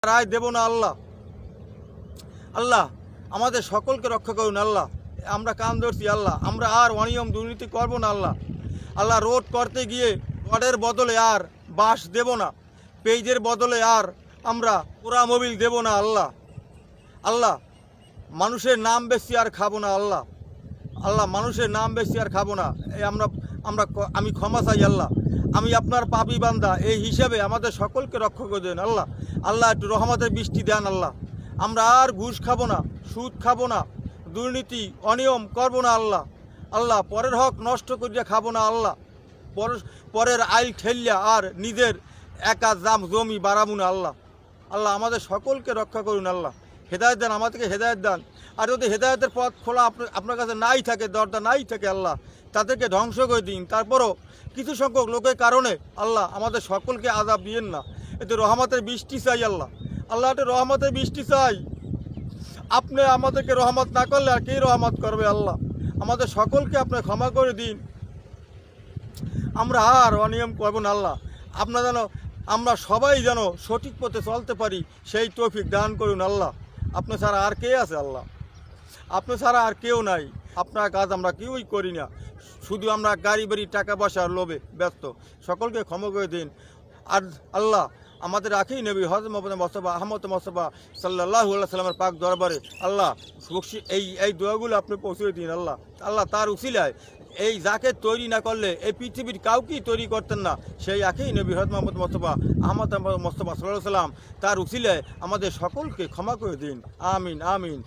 রায় দেব না আল্লাহ। আল্লাহ আমাদের সকলকে রক্ষা করুন আল্লাহ। আমরা কান ধরছি আল্লাহ, আমরা আর অনিয়ম দুর্নীতি করব না আল্লাহ। আল্লাহ রোড করতে গিয়ে রডের বদলে আর বাঁশ দেব না, পেজের বদলে আর আমরা পোড়া মোবিল দেব না আল্লাহ। আল্লাহ মানুষের নাম বেশি আর খাবো না আল্লাহ। আল্লাহ মানুষের নাম বেশি আর খাবো না। এই আমি ক্ষমা চাই আল্লাহ। আমি আপনার পাপী বান্দা, এই হিসাবে আমাদের সকলকে রক্ষা করে দেন আল্লাহ। আল্লাহ একটু রহমতের বৃষ্টি দেন আল্লাহ। আমরা আর ঘুষ খাবো না, সুদ খাবো না, দুর্নীতি অনিয়ম করবো না আল্লাহ। আল্লাহ পরের হক নষ্ট করিয়া খাবো না আল্লাহ। পরের আইল ঠেলিয়া আর নিজের একা জমি বাড়াবো না আল্লাহ। আল্লাহ আমাদের সকলকে রক্ষা করুন আল্লাহ। হেদায়েত দেন, আমাদেরকে হেদায়েত দেন। আর যদি হেদায়েতের পথ খোলা আপনার কাছে নাই থাকে, দরজা নাই থাকে আল্লাহ, তাদেরকে ধ্বংস করে দিন। তারপরও কিছু সংখ্যক লোকের কারণে আল্লাহ আমাদের সকলকে আযাব দিয়েন না। এতে রহমতের বৃষ্টি চাই আল্লাহ। আল্লাহ একটু রহমতের বৃষ্টি চাই। আপনি আমাদেরকে রহমত না করলে আর কে রহমত করবে আল্লাহ। আমাদের সকলকে আপনি ক্ষমা করে দিন। আমরা আর অনিয়ম করব না আল্লাহ। আপনারা যেন আমরা সবাই যেন সঠিক পথে চলতে পারি, সেই তৌফিক দান করুন আল্লাহ। আপনি ছাড়া আর কে আছে আল্লাহ? আপনি ছাড়া আর কেউ নাই। আপনার কাজ আমরা কেউই করি না, শুধু আমরা গাড়ি বাড়ি টাকা পয়সার লোভে ব্যস্ত। সকলকে ক্ষমা করে দিন। আর আল্লাহ আমাদের আখি নবী হযরত মুহাম্মদ মুস্তাফা আহমদ মুস্তাফা সাল্লাল্লাহু আলাইহি সাল্লামের পাক দরবারে আল্লাহ এই দোয়াগুলো আপনি পৌঁছে দিন আল্লাহ। আল্লাহ তার উসিলায় এই যাকে তৈরি না করলে এই পৃথিবীর কাউকেই তৈরি করতেন না, সেই আখি নবী হযরত মুহাম্মদ মুস্তাফা আহমদ মুস্তাফা সাল্লাল্লাহু আলাইহি সাল্লাম, তার উসিলায় আমাদের সকলকে ক্ষমা করে দিন। আমিন আমিন।